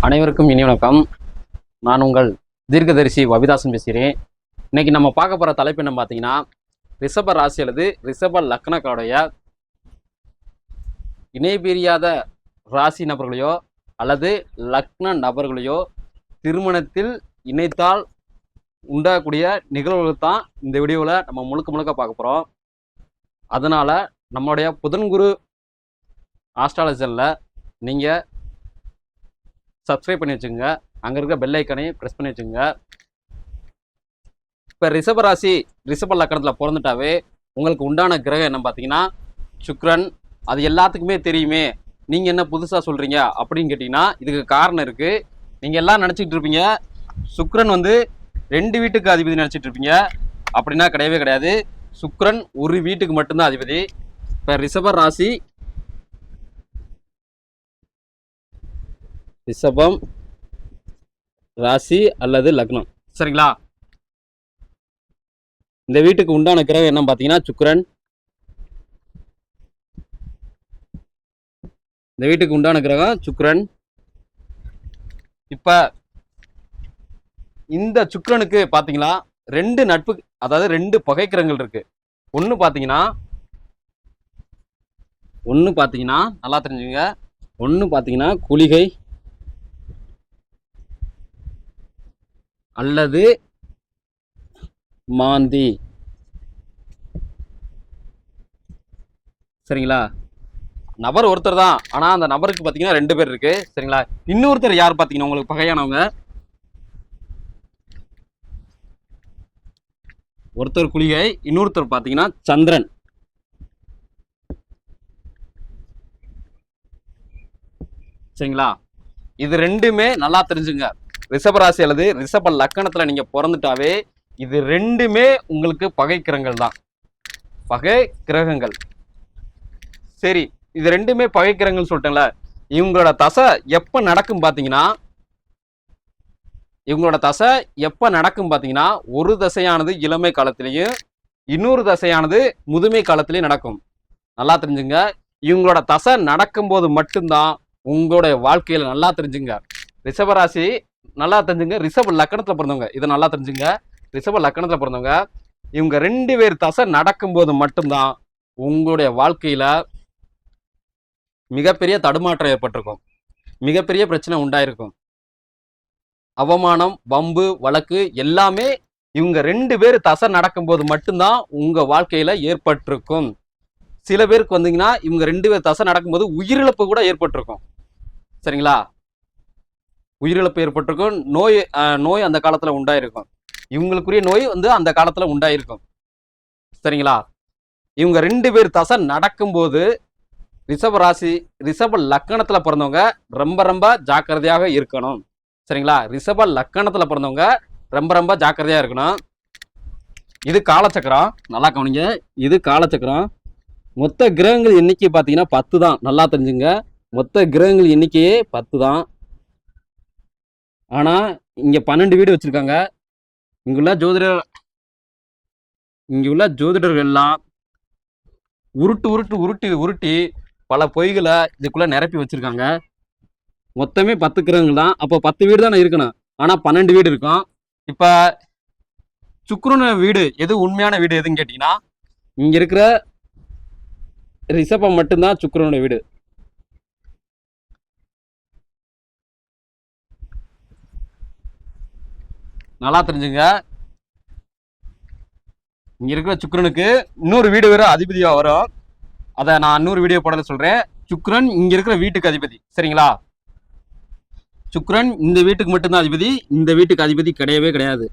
அனைவருக்கும் இனி வணக்கம். நான் உங்கள் தீர்க்கதரிசி வபிதாசன் பேசுகிறேன். இன்னைக்கு நம்ம பார்க்க போகிற தலைப்பு என்ன பார்த்தீங்கன்னா, ரிஷப ராசி அல்லது ரிஷப லக்னக்காடைய இணை பிரியாத ராசி நபர்களையோ அல்லது லக்ன நபர்களையோ திருமணத்தில் இணைத்தால் உண்டாகக்கூடிய நிகழ்வுகள் தான் இந்த வீடியோவில் நம்ம முழுக்க பார்க்க போகிறோம். அதனால் நம்மளுடைய புதன்குரு ஆஸ்ட்ராலஜியில் நீங்கள் சப்ஸ்கிரைப் பண்ணி வச்சுங்க. அங்கே இருக்க பெல் ஐக்கானையும் ப்ரெஸ் பண்ணி வச்சுங்க. இப்போ ரிஷபராசி ரிஷப லக்கணத்தில் பிறந்துட்டாவே உங்களுக்கு உண்டான கிரகம் என்ன பார்த்தீங்கன்னா சுக்கிரன். அது எல்லாத்துக்குமே தெரியுமே, நீங்கள் என்ன புதுசாக சொல்கிறீங்க அப்படின்னு கேட்டிங்கன்னா இதுக்கு காரணம் இருக்குது. நீங்கள் எல்லாம் நினச்சிக்கிட்டு இருப்பீங்க சுக்கிரன் 2 வீட்டுக்கு அதிபதி நினச்சிட்டு இருப்பீங்க. அப்படின்னா கிடையவே கிடையாது. சுக்கிரன் ஒரு வீட்டுக்கு மட்டும்தான் அதிபதி. இப்போ ரிஷப ராசி ரிஷபம் ராசி அல்லது லக்னம், சரிங்களா? இந்த வீட்டுக்கு உண்டான கிரகம் என்ன பார்த்தீங்கன்னா சுக்கிரன். இந்த வீட்டுக்கு உண்டான கிரகம் சுக்கிரன். இப்ப இந்த சுக்கிரனுக்கு பார்த்தீங்களா 2 நட்பு, அதாவது 2 பகை கிரகங்கள் இருக்கு. ஒன்று பார்த்தீங்கன்னா நல்லா தெரிஞ்சுங்க. ஒன்று பார்த்தீங்கன்னா குளிகை அல்லது மாந்தி, சரிங்களா? நபர் ஒருத்தர் தான், ஆனால் அந்த நபருக்கு பார்த்தீங்கன்னா 2 பேர் இருக்கு, சரிங்களா? இன்னொருத்தர் யார் பார்த்தீங்கன்னா உங்களுக்கு பகையானவங்க. ஒருத்தர் குளிகை, இன்னொருத்தர் பார்த்தீங்கன்னா சந்திரன், சரிங்களா? இது 2மே நல்லா தெரிஞ்சுங்க. ரிஷபராசி அல்லது ரிஷப லக்கணத்துல நீங்க பிறந்துட்டாவே இது 2மே உங்களுக்கு பகை கிரகங்கள் தான். பகை கிரகங்கள். சரி, இது 2மே பகை கிரகங்கள் சொல்லிட்டேன்ல. இவங்களோட தசை எப்ப நடக்கும் பாத்தீங்கன்னா ஒரு தசையானது இளமை காலத்திலையும் இன்னொரு தசையானது முதுமை காலத்திலையும் நடக்கும். நல்லா தெரிஞ்சுங்க. இவங்களோட தசை நடக்கும்போது மட்டும்தான் உங்களுடைய வாழ்க்கையில நல்லா தெரிஞ்சுங்க. ரிஷபராசி நல்லா தெரிஞ்சுங்க. ரிஷப லக்கணத்துல பிறந்தவங்க இதை நல்லா தெரிஞ்சுங்க. ரிஷப லக்கணத்துல பிறந்தவங்க இவங்க 2 பேர் தசை நடக்கும்போது மட்டும்தான் உங்களுடைய வாழ்க்கையில மிகப்பெரிய தடுமாற்றம் ஏற்பட்டிருக்கும், மிகப்பெரிய பிரச்சனை உண்டாயிருக்கும். அவமானம், வம்பு, வழக்கு எல்லாமே இவங்க 2 பேர் தசை நடக்கும்போது மட்டும்தான் உங்க வாழ்க்கையில ஏற்பட்டிருக்கும். சில பேருக்கு வந்தீங்கன்னா இவங்க 2 பேர் தசை நடக்கும்போது உயிரிழப்பு கூட ஏற்பட்டிருக்கும், சரிங்களா? உயிரிழப்பு ஏற்பட்டிருக்கும். நோய் அந்த காலத்துல உண்டாயிருக்கும். இவங்களுக்குரிய நோய் அந்த காலத்துல உண்டாயிருக்கும், சரிங்களா? இவங்க 2 பேர் தசை நடக்கும்போது ரிஷப ராசி ரிஷப லக்கணத்துல பிறந்தவங்க ரொம்ப ஜாக்கிரதையாக இருக்கணும், சரிங்களா? ரிஷப லக்கணத்துல பிறந்தவங்க ரொம்ப ஜாக்கிரதையா இருக்கணும். இது காலச்சக்கரம், நல்லா கவனிங்க. இது காலச்சக்கரம். மொத்த கிரகங்கள் எண்ணிக்கை பார்த்தீங்கன்னா 10 தான். நல்லா தெரிஞ்சுங்க. மொத்த கிரகங்கள் எண்ணிக்கையே 10 தான். ஆனா இங்க 12 வீடு வச்சிருக்காங்க. இங்குள்ள ஜோதிடர்கள் எல்லாம் உருட்டி பல பொய்களை இதுக்குள்ள நிரப்பி வச்சிருக்காங்க. மொத்தமே 10 கிரகங்கள் தான். அப்போ 10 வீடு தானே இருக்கணும், ஆனா 12 வீடு இருக்கும். இப்ப சுக்கிரன வீடு எது உண்மையான வீடு எதுன்னு கேட்டீங்கன்னா இங்க இருக்கிற ரிஷபம் மட்டும்தான் சுக்கிரனோட வீடு. நல்லா தெரிஞ்சுங்க. இங்க இருக்கிற சுக்கிரனுக்கு இன்னொரு வீடு வேற அதிபதியா வரும். அதை நான் இன்னொரு வீடியோ போடல சொல்றேன். சுக்கிரன் இங்க இருக்கிற வீட்டுக்கு அதிபதி, சரிங்களா? சுக்கிரன் இந்த வீட்டுக்கு மட்டும்தான் அதிபதி, இந்த வீட்டுக்கு அதிபதி கிடையவே கிடையாது.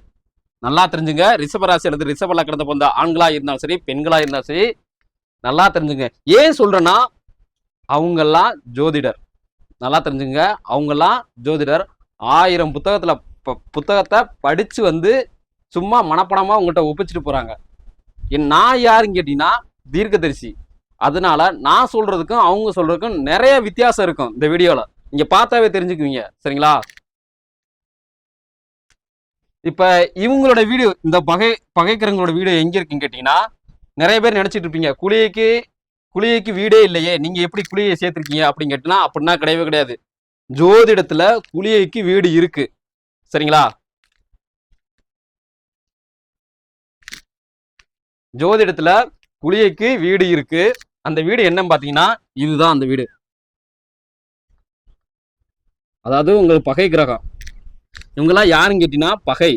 நல்லா தெரிஞ்சுங்க. ரிஷபராசி அல்லது ரிஷப லக்கணத்தை போன்ற ஆண்களா இருந்தாலும் சரி, பெண்களா இருந்தாலும் சரி, நல்லா தெரிஞ்சுங்க. ஏன் சொல்றேன்னா அவங்கெல்லாம் ஜோதிடர். நல்லா தெரிஞ்சுங்க. அவங்கெல்லாம் ஜோதிடர். 1000 புத்தகத்தை படிச்சு சும்மா மனப்பணமா உங்கள்கிட்ட ஒப்பிச்சுட்டு போறாங்க. நான் யாருன்னு கேட்டீங்கன்னா தீர்க்கதரிசி. அதனால நான் சொல்றதுக்கும் அவங்க சொல்றதுக்கும் நிறைய வித்தியாசம் இருக்கும். இந்த வீடியோல நீங்க பார்த்தாவே தெரிஞ்சுக்குவீங்க, சரிங்களா? இப்ப இவங்களோட வீடியோ, இந்த பகைக்கிரங்களோட வீடியோ எங்க இருக்குன்னு கேட்டீங்கன்னா நிறைய பேர் நினைச்சிட்டு இருப்பீங்க குளிகைக்கு வீடே இல்லையே, நீங்க எப்படி குளியை சேர்த்திருக்கீங்க அப்படின்னு கேட்டீங்கன்னா அப்படின்னா கிடையவே கிடையாது. ஜோதிடத்துல குளிகைக்கு வீடு இருக்கு. சரிங்களா? ஜோதிடத்துல குளிகைக்கு வீடு இருக்கு. அந்த வீடு என்னன்னு பாத்தீங்கன்னா இதுதான் அந்த வீடு. அதாவது உங்களுக்கு பகை கிரகம். இவங்கெல்லாம் யாருன்னு கேட்டீங்கன்னா பகை.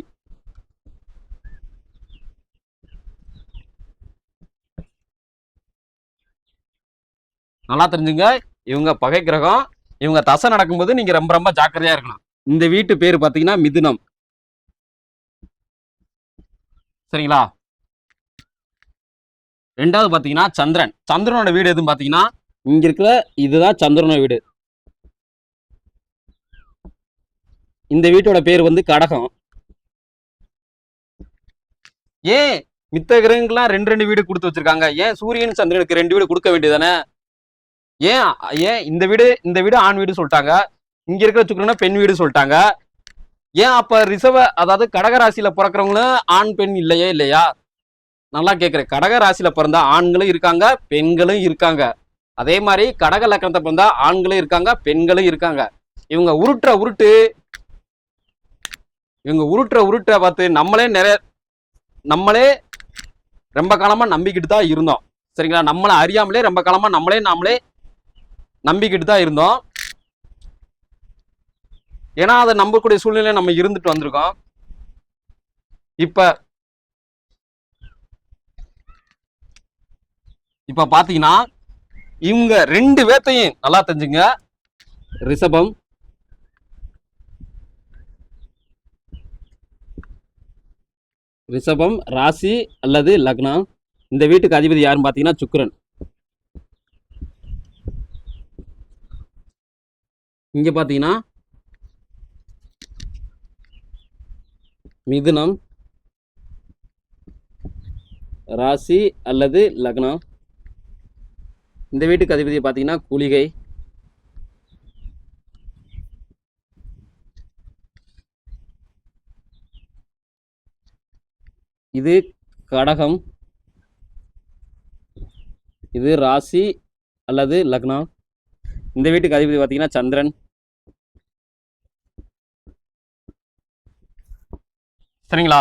நல்லா தெரிஞ்சுங்க, இவங்க பகை கிரகம். இவங்க தசை நடக்கும்போது நீங்க ரொம்ப ரொம்ப ஜாக்கிரதையா இருக்கணும். இந்த வீட்டு பேரு பாத்தீங்கன்னா மிதுனம். சரிங்களா? ரெண்டாவது பாத்தீங்கன்னா சந்திரன். சந்திரனோட வீடு எதுன்னு பாத்தீங்கன்னா இங்க இருக்கிற இதுதான் சந்திரனோட வீடு. இந்த வீட்டோட பேர் வந்து கடகம். ஏன் மித்த கிரகங்கள்லாம் ரெண்டு ரெண்டு வீடு கொடுத்து வச்சிருக்காங்க? ஏன் சூரியன் சந்திரனுக்கு 2 வீடு கொடுக்க வேண்டியதானே? ஏன் ஏன் இந்த வீடு ஆண் வீடு சொல்லிட்டாங்க, இங்க இருக்கிற சுக்கிரனை பெண் வீடு சொல்லிட்டாங்க. ஏன் அப்ப அதாவது கடகராசியில பிறக்கிறவங்களும் ஆண் பெண் இல்லையா? நல்லா கேட்கிறேன். கடக ராசியில பிறந்தா ஆண்களும் இருக்காங்க, பெண்களும் இருக்காங்க. அதே மாதிரி கடக லக்கணத்தை பிறந்தா ஆண்களும் இருக்காங்க, பெண்களும் இருக்காங்க. இவங்க உருட்டுற உருட்டை பார்த்து நம்மளே ரொம்ப காலமா நம்பிக்கிட்டு தான் இருந்தோம். சரிங்களா? நம்மளை அறியாமலே ரொம்ப காலமா நாமளே நம்பிக்கிட்டு தான் இருந்தோம். ஏன்னா அதை நம்பக்கூடிய சூழ்நிலை நம்ம இருந்துட்டு வந்திருக்கோம். இப்ப பாத்தீங்கன்னா இவங்க 2 பேர்த்தையும் நல்லா தெரிஞ்சுங்க. ரிஷபம் ராசி அல்லது லக்னம். இந்த வீட்டுக்கு அதிபதி யாருன்னு பாத்தீங்கன்னா சுக்கிரன். இங்க பாத்தீங்கன்னா மிதுனம் ராசி அல்லது லக்னம். இந்த வீட்டுக்கு அதிபதி பாத்தீங்கன்னா குளிகை. இது கடகம். இது ராசி அல்லது லக்னம். இந்த வீட்டுக்கு அதிபதி பாத்தீங்கன்னா சந்திரன். சரிங்களா?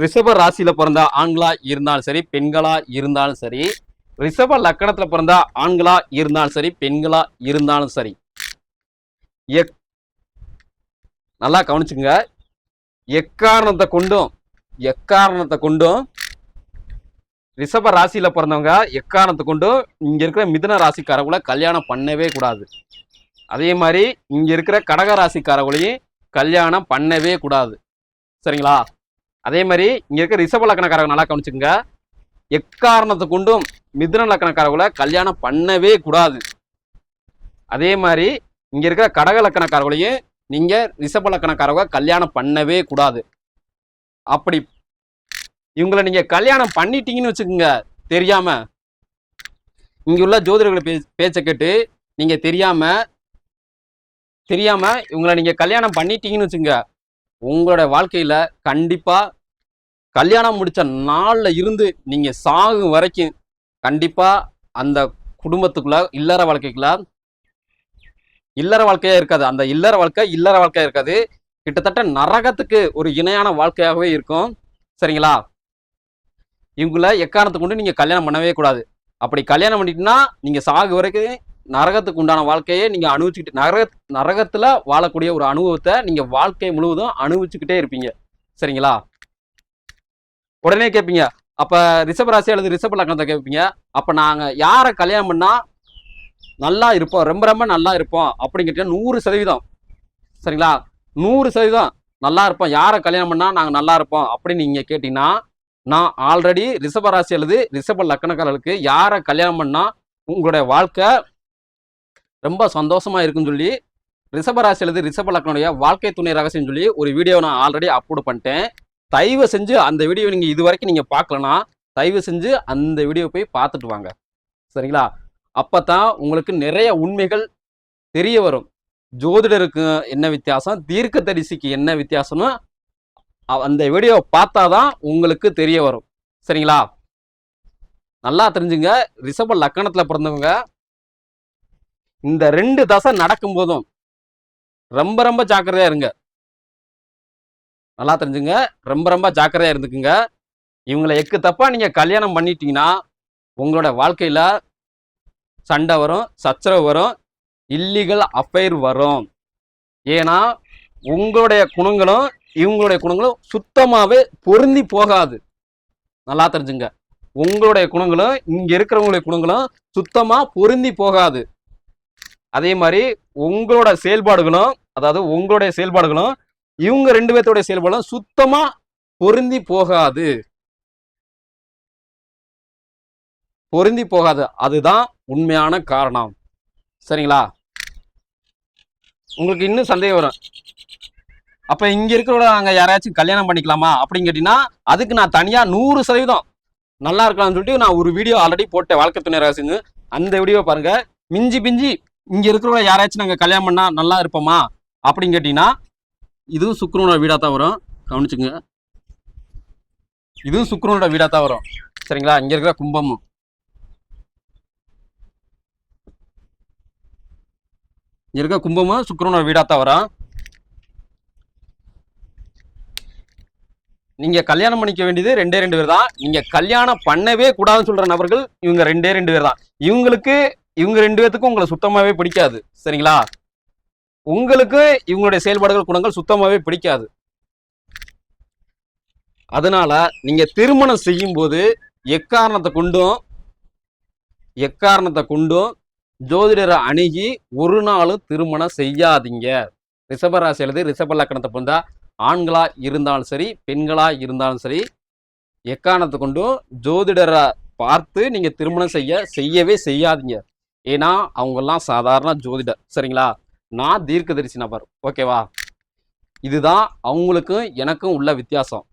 ரிஷப ராசியில பிறந்த ஆண்களா இருந்தாலும் சரி, பெண்களா இருந்தாலும் சரி, ரிஷப லக்கணத்துல பிறந்த ஆண்களா இருந்தாலும் சரி, பெண்களா இருந்தாலும் சரி, நல்லா கவனிச்சுங்க. எக்காரணத்தை கொண்டும் ரிஷப ராசியில பிறந்தவங்க எக்காரணத்தை கொண்டும் இங்க இருக்கிற மிதுன ராசிக்காரங்களை கல்யாணம் பண்ணவே கூடாது. அதே மாதிரி இங்க இருக்கிற கடக ராசிக்காரங்களையும் கல்யாணம் பண்ணவே கூடாது. சரிங்களா? அதே மாதிரி இங்க இருக்க ரிஷப லக்கணக்காரங்க நல்லா கவனிச்சுங்க. எக்காரணத்தை கொண்டும் மிதுன லக்கணக்காரர்களை கல்யாணம் பண்ணவே கூடாது. அதே மாதிரி இங்க இருக்கிற கடக லக்கணக்காரர்களையும் நீங்க ரிஷப லக்கணக்காரங்க கல்யாணம் பண்ணவே கூடாது. அப்படி இவங்களை நீங்க கல்யாணம் பண்ணிட்டீங்கன்னு வச்சுக்கோங்க, தெரியாம இங்க உள்ள ஜோதிடர்களை பேச்சை கேட்டு நீங்க தெரியாம இவங்களை நீங்க கல்யாணம் பண்ணிட்டீங்கன்னு வச்சுங்க, உங்களோட வாழ்க்கையில கண்டிப்பா கல்யாணம் முடிச்ச நாள்ல இருந்து நீங்க சாகும் வரைக்கும் கண்டிப்பா அந்த குடும்பத்துக்குள்ள இல்லற வாழ்க்கையா இருக்காது. அந்த இல்லற வாழ்க்கையா இருக்காது. கிட்டத்தட்ட நரகத்துக்கு ஒரு இணையான வாழ்க்கையாகவே இருக்கும். சரிங்களா? இவங்கள எக்காரணத்தை கொண்டு நீங்க கல்யாணம் பண்ணவே கூடாது. அப்படி கல்யாணம் பண்ணிட்டீங்கன்னா நீங்க சாகு வரைக்கும் நரகத்துக்கு உண்டான வாழ்க்கையை நீங்க அனுபவிச்சுக்கிட்டு நரகத்துல வாழக்கூடிய ஒரு அனுபவத்தை நீங்க வாழ்க்கை முழுவதும் அனுபவிச்சுக்கிட்டே இருப்பீங்க. சரிங்களா? உடனே கேட்பீங்க, அப்ப ரிஷபராசி அல்லது ரிஷப லக்னத்தை கேட்பீங்க, அப்ப நாங்க யாரை கல்யாணம் பண்ணா நல்லா இருப்போம், ரொம்ப ரொம்ப நல்லா இருப்போம் அப்படின்னு கேட்டீங்கன்னா 100%. சரிங்களா? 100% நல்லா இருப்போம், யாரை கல்யாணம் பண்ணா நாங்க நல்லா இருப்போம் அப்படின்னு நீங்க கேட்டீங்கன்னா, நான் ஆல்ரெடி ரிஷபராசி அல்லது ரிஷப லக்னக்காரர்களுக்கு யாரை கல்யாணம் பண்ணா உங்களுடைய வாழ்க்கை ரொம்ப சந்தோஷமா இருக்குன்னு சொல்லி ரிஷபராசி அல்லது ரிஷப லக்னுடைய வாழ்க்கை துணை ரகசியம் சொல்லி ஒரு வீடியோ நான் ஆல்ரெடி அப்லோட் பண்ணிட்டேன். தயவு செஞ்சு அந்த வீடியோ நீங்க இது வரைக்கும் நீங்க பார்க்கலனா தயவு செஞ்சு அந்த வீடியோ போய் பார்த்துட்டு வாங்க. சரிங்களா? அப்பதான் உங்களுக்கு நிறைய உண்மைகள் தெரிய வரும். ஜோதிடருக்கு என்ன வித்தியாசம், தீர்க்க தரிசிக்கு என்ன வித்தியாசம்னு அந்த வீடியோ பார்த்தாதான் உங்களுக்கு தெரிய வரும். சரிங்களா? நல்லா தெரிஞ்சுங்க. ரிஷப லக்கணத்துல பிறந்தவங்க இந்த 2 தசை நடக்கும் போதும் ரொம்ப ரொம்ப ஜாக்கிரதையா இருங்க. நல்லா தெரிஞ்சுங்க. ரொம்ப ரொம்ப ஜாக்கிரதையா இருந்துக்குங்க. இவங்களை எக்கு தப்பா நீங்க கல்யாணம் பண்ணிட்டீங்கன்னா உங்களோட வாழ்க்கையில சண்டை வரும், சச்சரவு வரும், இல்லீகல் அஃபைர் வரும். ஏன்னா உங்களுடைய குணங்களும் இவங்களுடைய குணங்களும் சுத்தமாவே பொருந்தி போகாது. நல்லா தெரிஞ்சுங்க. உங்களுடைய குணங்களும் இங்க இருக்கிறவங்களுடைய குணங்களும் சுத்தமா பொருந்தி போகாது. அதே மாதிரி உங்களோட செயல்பாடுகளும், அதாவது உங்களுடைய செயல்பாடுகளும் இவங்க 2 பேர்த்தோட செயல்பாடும் சுத்தமா பொருந்தி போகாது. பொருந்தி போகாது. அதுதான் உண்மையான காரணம். சரிங்களா? உங்களுக்கு இன்னும் சந்தேகம் வரும். அப்ப இங்க இருக்கிறவங்க அங்க யாராச்சும் கல்யாணம் பண்ணிக்கலாமா அப்படின்னு கேட்டீங்கன்னா, அதுக்கு நான் தனியா 100% நல்லா இருக்கலாம்னு சொல்லிட்டு நான் ஒரு வீடியோ ஆல்ரெடி போட்டேன், வாழ்க்கை துணை ரகசியம்னு. அந்த வீடியோ பாருங்க. மிஞ்சி பிஞ்சி இங்க இருக்கிறவங்க யாராச்சும் நாங்க கல்யாணம் பண்ணா நல்லா இருப்போமா அப்படின்னு கேட்டீங்கன்னா, இதுவும் சுக்கிரனோட வீடா தான் வரும். கவனிச்சுங்க. இதுவும் சுக்கிரனோட வீடா தான் வரும். சரிங்களா? இங்க இருக்கிற கும்பமும் இங்க இருக்க கும்பமும் சுக்கிரனோட வீடா தான் வரும். நீங்க கல்யாணம் பண்ணிக்க வேண்டியது 2 பேர் தான். நீங்க கல்யாணம் பண்ணவே கூடாதுன்னு சொல்ற நபர்கள் இவங்க 2 பேர் தான். இவங்க 2 பேத்துக்கும் உங்களை சுத்தமாவே பிடிக்காது. சரிங்களா? உங்களுக்கு இவங்களுடைய செயல்பாடுகள் குணங்கள் சுத்தமாவே பிடிக்காது. அதனால நீங்க திருமணம் செய்யும் போது எக்காரணத்தை கொண்டும் ஜோதிடரை அணுகி ஒரு நாளும் திருமணம் செய்யாதீங்க. ரிஷபராசி அல்லது ரிஷப லக்கணத்தை பொறுத்தா ஆண்களா இருந்தாலும் சரி, பெண்களா இருந்தாலும் சரி, எக்காரணத்தை கொண்டும் ஜோதிடரை பார்த்து நீங்க திருமணம் செய்யவே செய்யாதீங்க. ஏன்னா அவங்கெல்லாம் சாதாரண ஜோதிடர். சரிங்களா? நான் தீர்க்கதரிசி நபர். ஓகேவா? இதுதான் அவங்களுக்கும் எனக்கும் உள்ள வித்தியாசம்.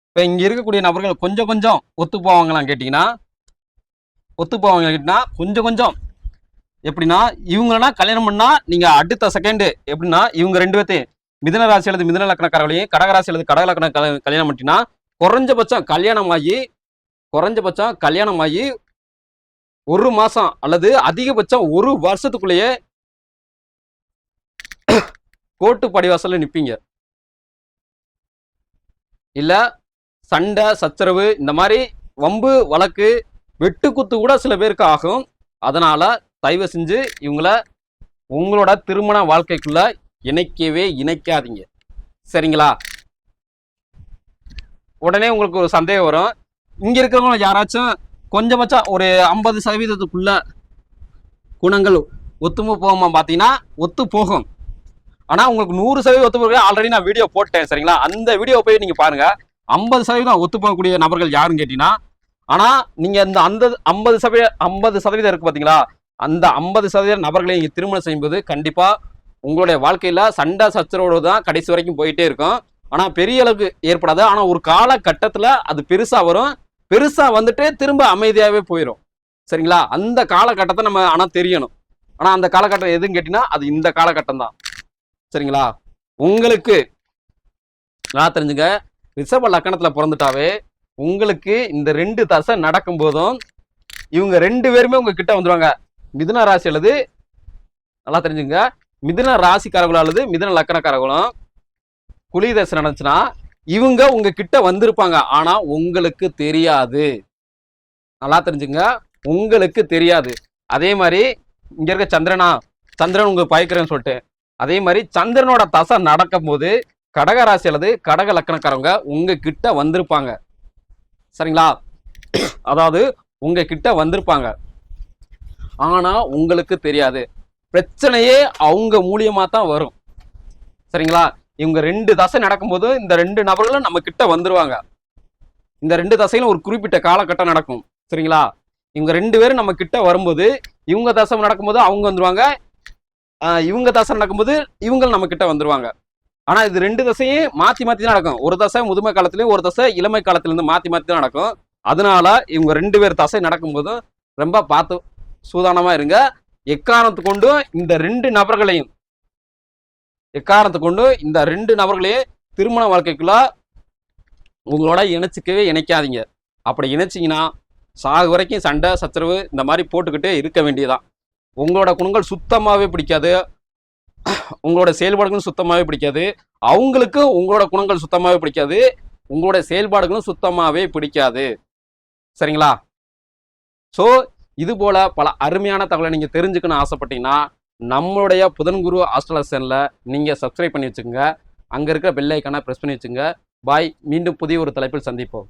இப்ப இங்க இருக்கக்கூடிய நபர்கள் கொஞ்சம் கொஞ்சம் ஒத்து போவாங்களான்னு கேட்டீங்கன்னா, கொஞ்சம் கொஞ்சம் எப்படின்னா, இவங்கன்னா கல்யாணம் பண்ணா நீங்க அடுத்த செகண்ட் எப்படின்னா, இவங்க 2 பேர்த்தையும் மிதுன ராசி அல்லது மிதுன லக்கணக்காரர்களையும் கடகராசி அல்லது கடக லக்கண கல்யாணம் பண்ணிட்டீங்கன்னா குறைஞ்சபட்சம் கல்யாணம் ஆகி 1 மாசம் அல்லது அதிகபட்சம் 1 வருஷத்துக்குள்ளேயே கோர்ட்டு படிவாசல்ல நிப்பீங்க. இல்ல சண்டை சச்சரவு இந்த மாதிரி வம்பு வழக்கு வெட்டுக்குத்து கூட சில பேருக்கு ஆகும். அதனால தயவு செஞ்சு இவங்களை உங்களோட திருமண வாழ்க்கைக்குள்ள இணைக்காதீங்க. சரிங்களா? உடனே உங்களுக்கு ஒரு சந்தேகம் வரும். இங்க இருக்கிறவங்க யாராச்சும் கொஞ்சபட்சம் ஒரு 50% குணங்கள் ஒத்துமை போகுமா பார்த்தீங்கன்னா ஒத்து போகும். ஆனா உங்களுக்கு 100% ஒத்து போக ஆல்ரெடி நான் வீடியோ போட்டேன். சரிங்களா? அந்த வீடியோ போய் நீங்க பாருங்க. 50% ஒத்து போகக்கூடிய நபர்கள் யாருன்னு கேட்டீங்கன்னா, ஆனா நீங்க அந்த 50% இருக்கு பாத்தீங்களா, அந்த 50% நபர்களை நீங்க திருமணம் செய்யும்போது கண்டிப்பா உங்களுடைய வாழ்க்கையில சண்டை சச்சரவோடு தான் கடைசி வரைக்கும் போயிட்டே இருக்கும். ஆனா பெரிய அளவுக்கு ஏற்படாது. ஆனா ஒரு காலகட்டத்துல அது பெருசா வரும். பெருசா வந்துட்டு திரும்ப அமைதியாவே போயிடும். சரிங்களா? அந்த காலகட்டத்தை நம்ம ஆனா தெரியணும். ஆனா அந்த காலகட்டம் எதுன்னு கேட்டீங்கன்னா அது இந்த காலகட்டம் தான். சரிங்களா? உங்களுக்கு நான் தெரிஞ்சுங்க, ரிஷப லக்கணத்துல பிறந்துட்டாவே உங்களுக்கு இந்த 2 தசை நடக்கும் போதும் இவங்க 2 பேருமே உங்க கிட்ட வந்துருவாங்க. மிதுன ராசி அல்லது நல்லா தெரிஞ்சுங்க, மிதுன ராசிக்காரர்களும் அல்லது மிதுன லக்கணக்காரர்களும் குழி தசை நடந்துச்சுன்னா இவங்க உங்க கிட்ட வந்திருப்பாங்க. ஆனா உங்களுக்கு தெரியாது. நல்லா தெரிஞ்சுங்க, உங்களுக்கு தெரியாது. அதே மாதிரி இங்க இருக்க சந்திரன் உங்களுக்கு பயக்கிறேன்னு சொல்லிட்டு, அதே மாதிரி சந்திரனோட தசை நடக்கும் போது கடகராசி அல்லது கடக லக்கணக்காரவங்க உங்க கிட்ட வந்திருப்பாங்க. சரிங்களா? அதாவது உங்க கிட்ட வந்திருப்பாங்க. ஆனா உங்களுக்கு தெரியாது. பிரச்சனையே அவங்க மூலியமா தான் வரும். சரிங்களா? இவங்க 2 தசை நடக்கும்போது இந்த 2 நபர்களும் நம்ம கிட்ட வந்துருவாங்க. இந்த 2 தசையிலும் ஒரு குறிப்பிட்ட காலகட்டம் நடக்கும். சரிங்களா? இவங்க 2 பேரும் நம்ம கிட்ட வரும்போது இவங்க தசை நடக்கும்போது அவங்க வந்துருவாங்க. இவங்க தசை நடக்கும்போது இவங்க நம்ம கிட்ட வந்துருவாங்க. ஆனா இது 2 தசையும் மாத்தி மாத்தி தான் நடக்கும். ஒரு தசை முதுமை காலத்திலயும் ஒரு தசை இளமை காலத்திலிருந்து மாத்தி மாத்தி தான் நடக்கும். அதனால இவங்க 2 பேர் தசை நடக்கும்போது ரொம்ப பார்த்து சூதானமா இருங்க. எக்காரணத்து கொண்டு இந்த 2 நபர்களையும் திருமண வாழ்க்கைக்குள்ள உங்களோட இணைச்சிக்கவே இணைக்காதீங்க. அப்படி இணைச்சிங்கன்னா சாகு வரைக்கும் சண்டை சச்சரவு இந்த மாதிரி போட்டுக்கிட்டே இருக்க வேண்டியதான். உங்களோட குணங்கள் சுத்தமாகவே பிடிக்காது, உங்களோட செயல்பாடுகளும் சுத்தமாகவே பிடிக்காது, அவங்களுக்கு உங்களோட குணங்கள் சுத்தமாகவே பிடிக்காது, உங்களோட செயல்பாடுகளும் சுத்தமாகவே பிடிக்காது. சரிங்களா? ஸோ இது போல பல அருமையான தகவலை நீங்கள் தெரிஞ்சுக்கணும்னு ஆசைப்பட்டீங்கன்னா நம்மளுடைய புதன்குரு ஆஸ்ட்ராலஜி நீங்கள் சப்ஸ்கிரைப் பண்ணி வச்சுக்கோங்க. அங்கே இருக்கிற பெல் ஐக்கானை ப்ரெஸ் பண்ணி வச்சுங்க. பாய். மீண்டும் புதிய ஒரு தலைப்பில் சந்திப்போம்.